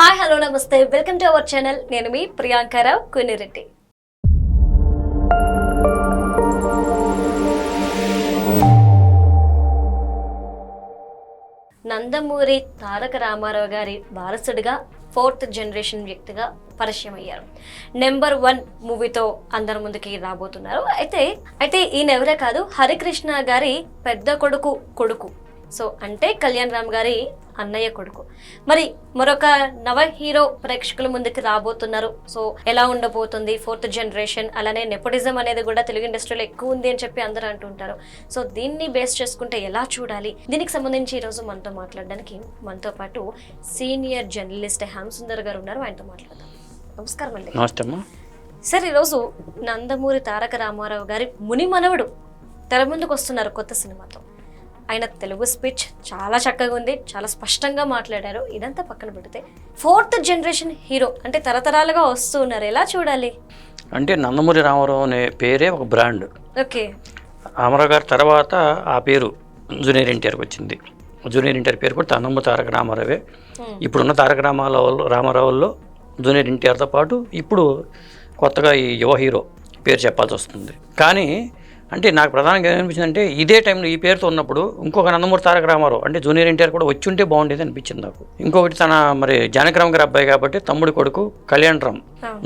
Hi hello నమస్తే welcome to our channel. నేను మీ ప్రియాంకరావు కునిరెడ్డి. నందమూరి తారక రామారావు గారి వారసుడిగా 4th జనరేషన్ వ్యక్తిగా పరిచయం అయ్యారు. నెంబర్ 1 మూవీతో అందరి ముందుకి రాబోతున్నారు. అయితే ఈయన ఎవరే కాదు, హరికృష్ణ గారి పెద్ద కొడుకు. సో అంటే కళ్యాణ్ రామ్ గారి అన్నయ్య కొడుకు. మరి మరొక నవ హీరో ప్రేక్షకుల ముందుకు రాబోతున్నారు. సో ఎలా ఉండబోతుంది 4th జనరేషన్, అలానే నెపోటిజం అనేది కూడా తెలుగు ఇండస్ట్రీలో ఎక్కువ ఉంది అని చెప్పి అందరూ అంటుంటారు. సో దీన్ని బేస్ చేసుకుంటే ఎలా చూడాలి, దీనికి సంబంధించి ఈరోజు మనతో మాట్లాడడానికి మనతో పాటు సీనియర్ జర్నలిస్ట్ హేమ్ సుందర్ గారు ఉన్నారు. ఆయనతో మాట్లాడదాం. నమస్కారం అండి. నమస్తే అమ్మా. సార్, ఈరోజు నందమూరి తారక రామారావు గారి ముని మనవడు తెర ముందుకు వస్తున్నారు కొత్త సినిమాతో. ఆయన తెలుగు స్పీచ్ చాలా చక్కగా ఉంది, చాలా స్పష్టంగా మాట్లాడారు. ఇదంతా పక్కన పెడితే 4th జనరేషన్ హీరో అంటే తరతరాలుగా వస్తూ ఉన్నారు, ఎలా చూడాలి? అంటే నందమూరి రామారావు అనే పేరే ఒక బ్రాండ్. ఓకే. రామారావు గారి తర్వాత ఆ పేరు జూనియర్ ఎన్టీఆర్కి వచ్చింది. జూనియర్ ఎన్టీఆర్ పేరు కూడా నందమూరి తారక రామారావే. ఇప్పుడున్న తారక రామారావుల్లో జూనియర్ ఎన్టీఆర్తో పాటు ఇప్పుడు కొత్తగా ఈ యువ హీరో పేరు చెప్పాల్సి వస్తుంది. కానీ అంటే నాకు ప్రధానంగా ఏమనిపించింది అంటే ఇదే టైంలో ఈ పేరుతో ఉన్నప్పుడు ఇంకొక నందమూరి తారక రామారావు అంటే జూనియర్ ఎన్టీఆర్ కూడా వచ్చి ఉంటే బాగుండేది అనిపించింది నాకు. ఇంకొకటి తన మరి జానకిరామ్ గారి అబ్బాయి కాబట్టి తమ్ముడి కొడుకు కళ్యాణ్ రామ్,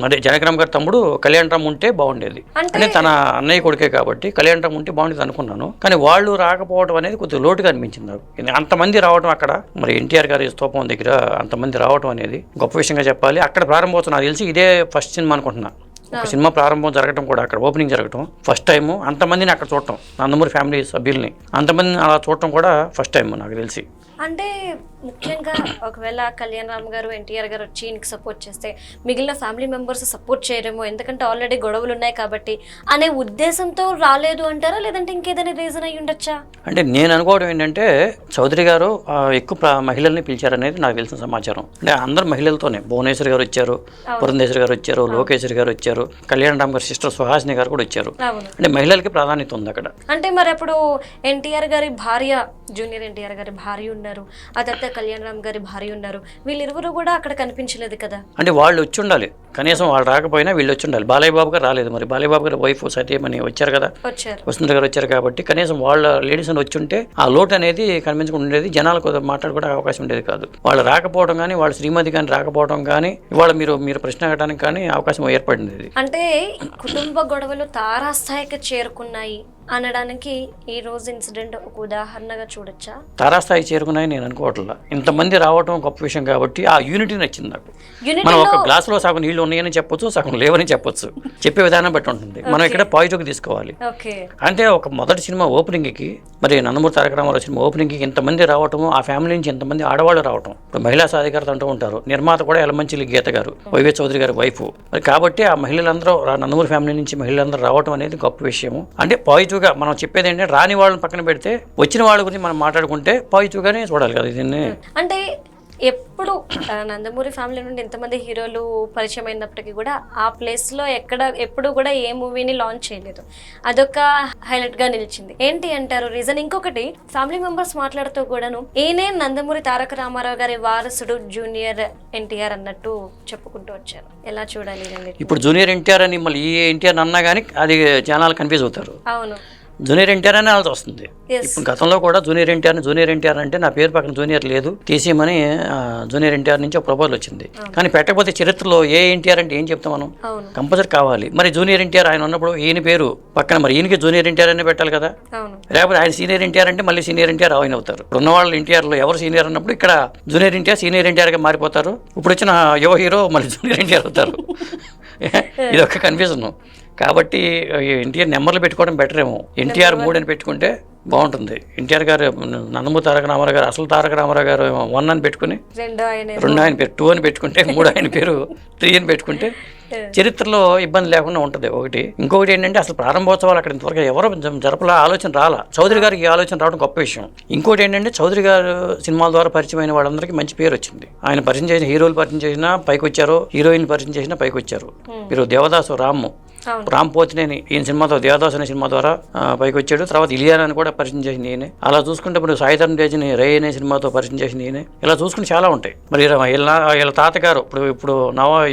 అదే జానకిరామ్ గారి తమ్ముడు కళ్యాణ్ రామ్ ఉంటే బాగుండేది. అంటే తన అన్నయ్య కొడుకే కాబట్టి కళ్యాణ్ రామ్ ఉంటే బాగుండేది అనుకున్నాను. కానీ వాళ్ళు రాకపోవడం అనేది కొద్దిగా లోటుగా అనిపించింది నాకు. అంతమంది రావడం అక్కడ మరి ఎన్టీఆర్ గారి స్తూపం దగ్గర అంతమంది రావడం అనేది గొప్ప విషయంగా చెప్పాలి. అక్కడ ప్రారంభోత్సవం నాకు తెలిసి ఇదే ఫస్ట్ సినిమా అనుకుంటున్నా. ఒక సినిమా ప్రారంభం జరగడం కూడా అక్కడ ఓపెనింగ్ జరగడం ఫస్ట్ టైము. అంతమందిని అక్కడ చూడటం, నందమూరి ఫ్యామిలీ సభ్యుల్ని అంతమందిని అలా చూడటం కూడా ఫస్ట్ టైం నాకు తెలిసి. అంటే ముఖ్యంగా ఒకవేళ కళ్యాణ్ రామ్ గారు ఎన్టీఆర్ గారు వచ్చి ఈయనకి సపోర్ట్ చేస్తే మిగిలిన ఫ్యామిలీ మెంబర్స్ సపోర్ట్ చేయరేమో, ఎందుకంటే ఆల్రెడీ గొడవలు ఉన్నాయి కాబట్టి అనే ఉద్దేశంతో రాలేదు అంటారా, లేదంటే ఇంకేదైనా రీజన్ అయ్యి ఉండొచ్చా? అంటే నేను అనుకోవడం ఏంటంటే చౌదరి గారు ఎక్కువ మహిళల్ని పిలిచారనేది నాకు తెలిసిన సమాచారం. అంటే అందరు మహిళలతోనే, భువనేశ్వరి గారు వచ్చారు, పురంధేశ్వరి గారు వచ్చారు, లోకేశ్వరి గారు వచ్చారు, కళ్యాణ్ రామ్ గారి సిస్టర్ సుహాసిని గారు కూడా వచ్చారు. అంటే మహిళలకి ప్రాధాన్యత ఉంది అక్కడ. అంటే మరి అప్పుడు ఎన్టీఆర్ గారి భార్య, జూనియర్ ఎన్టీఆర్ గారి భార్య ఉన్నారు, ఆ తర్వాత కళ్యాణ్ రామ్ గారి భార్య ఉన్నారు, వీళ్ళిరువురు కూడా అక్కడ కనిపించలేదు కదా. అంటే వాళ్ళు వచ్చి ఉండాలి, కనీసం వాళ్ళు రాకపోయినా వీళ్ళు వచ్చి ఉండాలి. బాలయ్య బాబు గారు రాలేదు, మరి బాలయ్య బాబు గారి వైఫ్ సత్యమని వచ్చారు కదా, వసుంధర గారు వచ్చారు కాబట్టి కనీసం వాళ్ళ లేడీస్ అని వచ్చి ఉంటే ఆ లోటు అనేది కనిపించకుండా ఉండేది, జనాలకు మాట్లాడుకోవడం అవకాశం ఉండేది కాదు. వాళ్ళు రాకపోవడం కానీ, వాళ్ళ శ్రీమతి కానీ రాకపోవడం కానీ, ఇవాళ మీరు ప్రశ్న అడగడానికి కానీ అవకాశం ఏర్పడింది. అంటే కుటుంబ గొడవలు తారాస్థాయికి చేరుకున్నాయి అనడానికి ఈ రోజు ఇన్సిడెంట్ ఒక ఉదాహరణగా చూడొచ్చా? తారాస్థాయి చేరుకున్నాయి నేను అనుకోవట్లా. ఇంతమంది రావటం గొప్ప విషయం కాబట్టి ఆ యూనిటీ నచ్చింది నాకు. మనం ఒక గ్లాసులో సగం నీళ్లు ఉన్నాయని చెప్పొచ్చు, సగం లేవని చెప్పొచ్చు, చెప్పే విధానం బట్టి ఉంటుంది. మనం ఇక్కడ పాజిటివ్గా తీసుకోవాలి. అంటే ఒక మొదటి సినిమా ఓపెనింగ్కి, మరి నందమూరి తారక రామారావు సినిమా ఓపెనింగ్కి ఇంతమంది రావటము, ఆ ఫ్యామిలీ నుంచి ఇంతమంది ఆడవాళ్ళు రావటం, ఇప్పుడు మహిళా సాధికారత అంటూ ఉంటారు. నిర్మాత కూడా ఎలమంచిలి గీత గారు, వైవి చౌదరి గారి వైఫ్. మరి కాబట్టి ఆ మహిళలందరూ, నందమూరి ఫ్యామిలీ నుంచి మహిళలందరూ రావటం అనేది గొప్ప విషయము. అంటే పాజిటివ్ గా మనం చెప్పేది ఏంటంటే రాని వాళ్ళని పక్కన పెడితే వచ్చిన వాళ్ళ గురించి మనం మాట్లాడుకుంటే పాజిటివ్ గానే చూడాలి కదా దీన్ని. అంటే ఎప్పుడు నందమూరి ఫ్యామిలీ నుండి ఎంతమంది హీరోలు పరిచయం అయినప్పటికీ కూడా ఆ ప్లేస్లో ఎప్పుడు కూడా ఏ మూవీని లాంచ్ చేయలేదు, అదొక హైలైట్గా నిలిచింది. ఏంటి అంటారు రీజన్? ఇంకొకటి ఫ్యామిలీ మెంబర్స్ మాట్లాడుతూ కూడాను ఈయనే నందమూరి తారక రామారావు గారి వారసుడు జూనియర్ ఎన్టీఆర్ అన్నట్టు చెప్పుకుంటూ వచ్చారు. ఎలా చూడాలి? ఇప్పుడు జూనియర్ ఎన్టీఆర్ అని మళ్ళీ ఈ ఎన్టీఆర్ అన్నా కానీ అది జనాలు కన్ఫ్యూజ్ అవుతారు. అవును, జూనియర్ ఎన్టీఆర్ అని అనాల్సి వస్తుంది. ఇప్పుడు గతంలో కూడా జూనియర్ ఎన్టీఆర్ అంటే నా పేరు పక్కన జూనియర్ లేదు, తీసేయమని జూనియర్ ఎన్టీఆర్ నుంచి ఒక ప్రపోజల్ వచ్చింది. కానీ పెట్టకపోతే చరిత్రలో ఏ ఎన్టీఆర్ అంటే ఏం చెప్తాం మనం? కంపల్సరీ కావాలి. మరి జూనియర్ ఎన్టీఆర్ ఆయన ఉన్నప్పుడు ఈయన పేరు పక్కన మరి ఈయనకి జూనియర్ ఎన్టీఆర్ అనే పెట్టాలి కదా. లేకపోతే ఆయన సీనియర్ ఎన్టీఆర్ అంటే మళ్ళీ సీనియర్ ఎన్టీఆర్ ఆయన అవుతారు. ఇప్పుడు ఉన్న వాళ్ళు ఎన్టీఆర్లో ఎవరు సీనియర్ అన్నప్పుడు ఇక్కడ జూనియర్ ఎన్టీఆర్ సీనియర్ ఎన్టీఆర్గా మారిపోతారు. ఇప్పుడు వచ్చిన యువ హీరో మళ్ళీ జూనియర్ ఎన్టీఆర్ అవుతారు. ఇది ఒక కన్ఫ్యూజన్. కాబట్టి ఎన్టీఆర్ నెంబర్లు పెట్టుకోవడం బెటర్ ఏమో. ఎన్టీఆర్ 3 అని పెట్టుకుంటే బాగుంటుంది. ఎన్టీఆర్ గారు, నందమూరి తారక రామారావు గారు, అసలు తారక రామారావు గారు 1 అని పెట్టుకుని, 2 ఆయన పేరు 2 అని పెట్టుకుంటే, 3 ఆయన పేరు 3 అని పెట్టుకుంటే చరిత్రలో ఇబ్బంది లేకుండా ఉంటుంది. ఒకటి. ఇంకొకటి ఏంటంటే అసలు ప్రారంభోత్సవాలు అక్కడ ఇంతవరకు ఎవరో జరపలా, ఆలోచన రాలా. చౌదరి గారికి ఈ ఆలోచన రావడం గొప్ప విషయం. ఇంకోటి ఏంటంటే చౌదరి గారు సినిమాల ద్వారా పరిచయం అయిన వాళ్ళందరికీ మంచి పేరు వచ్చింది. ఆయన పరిచయం చేసిన హీరోలు పరిచయం చేసినా పైకి వచ్చారు, హీరోయిన్ పరిచయం చేసినా పైకి వచ్చారు. మీరు దేవదాసు రాము అవును. రామ్ పోతినేని ఈయన సినిమాతో దేవదాస్ అనే సినిమా ద్వారా పైకి వచ్చాడు. తర్వాత ఇలియానాని కూడా పరిచయం చేసింది ఈయనే. అలా చూసుకుంటే ఇప్పుడు సాయిధరం తేజ్ని రే అనే సినిమాతో పరిచయం చేసింది ఈయనే. ఇలా చూసుకుంటే చాలా ఉంటాయి. మరి వీళ్ళ తాతగారు ఇప్పుడు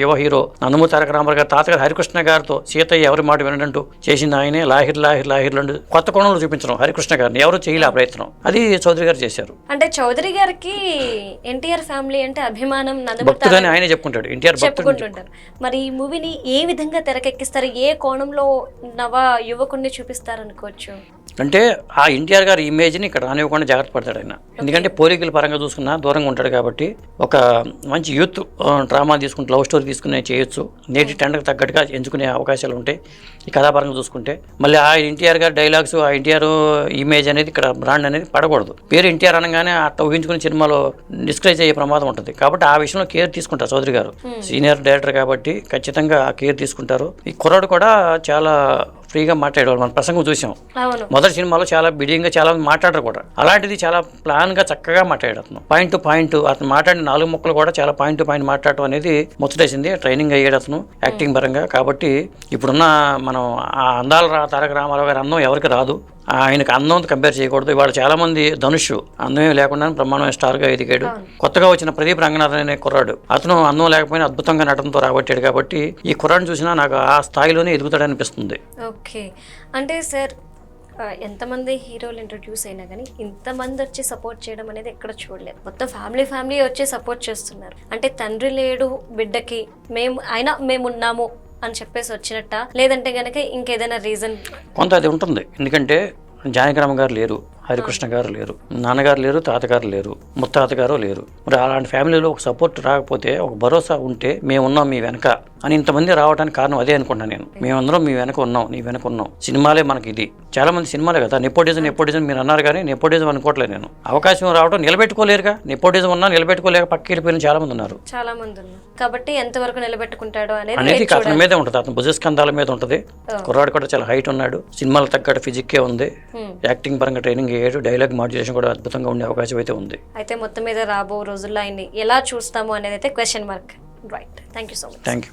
యువ హీరో నందమూరి తారక రామారావు గారు తాతగారు హరికృష్ణ గారితో సీతయ్య ఎవరి మాట వినడంటూ చేసింది ఆయనే. లాహిర్లు కొత్త కోణంలో చూపించడం హరికృష్ణ గారిని ఎవరు చేయలే ఆ ప్రయత్నం, అది చౌదరి గారు చేశారు. అంటే చౌదరి గారికి ఎన్టీఆర్ ఫ్యామిలీ అంటే అభిమానం, భక్తుడని ఆయనే చెప్పుకుంటాడు, ఎన్టీఆర్ చెప్పుకుంటుంటారు. మరి ఈ మూవీని ఏ విధంగా తెరకెక్కిస్తారు, ఏ కోణంలో నవ యువకుడిని చూపిస్తారు అనుకోవచ్చు? అంటే ఆ ఎన్టీఆర్ గారి ఇమేజ్ని ఇక్కడ రానివ్వకుండా జాగ్రత్త పడతాడు ఆయన. ఎందుకంటే పోలికల పరంగా చూసుకున్నా దూరంగా ఉంటాడు కాబట్టి ఒక మంచి యూత్ డ్రామా తీసుకుంటే, లవ్ స్టోరీ తీసుకునే చేయొచ్చు. నేటి ట్రెండ్కి తగ్గట్టుగా ఎంచుకునే అవకాశాలు ఉంటాయి ఈ కథాపరంగా చూసుకుంటే. మళ్ళీ ఆ ఎన్టీఆర్ గారి డైలాగ్స్, ఆ ఎన్టీఆర్ ఇమేజ్ అనేది ఇక్కడ బ్రాండ్ అనేది పడకూడదు. పేరు ఎన్టీఆర్ అనగానే అట్లా ఊహించుకుని సినిమాలో డిస్కరేజ్ అయ్యే ప్రమాదం ఉంటుంది. కాబట్టి ఆ విషయంలో కేర్ తీసుకుంటారు చౌదరి గారు, సీనియర్ డైరెక్టర్ కాబట్టి ఖచ్చితంగా ఆ కేర్ తీసుకుంటారు. ఈ కుర్రాడు కూడా చాలా ఫ్రీగా మాట్లాడేవాళ్ళు, మన ప్రసంగం చూసాం. మొదటి సినిమాలో చాలా బిడియంగా చాలా మాట్లాడరు కూడా, అలాంటిది చాలా ప్లాన్గా చక్కగా మాట్లాడాడు అతను. పాయింట్ టు పాయింట్ అతను మాట్లాడిన 4 ముక్కలు కూడా చాలా పాయింట్ టు పాయింట్ మాట్లాడటం అనేది ముచ్చటేసింది. ట్రైనింగ్ అయ్యాడు అతను యాక్టింగ్ పరంగా. కాబట్టి ఇప్పుడున్న మనం ఆ అందాల తారక రామారావు గారి అందం ఎవరికి రాదు, ఆయనకు అందంతో కంపేర్ చేయకూడదు. ఇవాళ చాలా మంది ధనుష్ అందమే లేకుండా బ్రహ్మాండమైన స్టార్గా ఎదిగాడు. కొత్తగా వచ్చిన ప్రదీప్ రంగనాథన్ అనే కుర్రాడు, అతను అందం లేకపోయినా అద్భుతంగా నటనతో రాబట్టాడు. కాబట్టి ఈ కుర్రాడిని చూసినా నాకు ఆ స్థాయిలోనే ఎదుగుతాడనిపిస్తుంది. ఓకే, అంటే సార్ ఎంతమంది హీరోలు ఇంట్రొడ్యూస్ అయినా కానీ ఇంతమంది వచ్చి సపోర్ట్ చేయడం అనేది ఎక్కడ చూడలేదు. మొత్తం ఫ్యామిలీ వచ్చి సపోర్ట్ చేస్తున్నారు. అంటే తండ్రి లేడు బిడ్డకి, మేమున్నాము అని చెప్పేసి వచ్చినట్ట, లేదంటే గనక ఇంకేదైనా రీజన్? కొంత అది ఉంటుంది. ఎందుకంటే జానకిరామ గారు లేరు, హరికృష్ణ గారు లేరు, నాన్నగారు లేరు, తాతగారు లేరు, ముత్తాతగారు లేరు. మరి అలాంటి ఫ్యామిలీలో ఒక సపోర్ట్ రాకపోతే, ఒక భరోసా ఉంటే మేమున్నాం మీ వెనక అని ఇంతమంది రావడానికి కారణం అదే అనుకుంటున్నాను నేను. మేమందరం మీ వెనక ఉన్నాం, నీ వెనక ఉన్నాం. సినిమాలే మనకి ఇది. చాలా మంది సినిమాలే కదా. నెపోటిజం మీరు అన్నారు కానీ నెపోటిజం అనుకోవట్లేదు నేను. అవకాశం రావడం నిలబెట్టుకోలేరుగా. నెపోటిజం ఉన్నా నిలబెట్టుకోలేక పక్కకి వెళ్ళిపోయిన చాలా మంది ఉన్నారు. కాబట్టి ఎంతవరకు నిలబెట్టుకుంటాడో అనేది అతని మీదే ఉంటుంది, అతని భుజస్కంధాల మీద ఉంటుంది. కుర్రాడు కూడా చాలా హైట్ ఉన్నాడు, సినిమాలకు తగ్గట్టు ఫిజిక్కే ఉంది, యాక్టింగ్ పరంగా ట్రైనింగ్ అయ్యాడు, డైలాగ్ మాడ్యులేషన్ కూడా అద్భుతంగా ఉండే అవకాశం అయితే ఉంది. అయితే మొత్తం మీద రాబో రోజుల్లో ఆయన్ని ఎలా చూస్తాము అనేది అయితే question mark. Right, thank you so much. Thank you.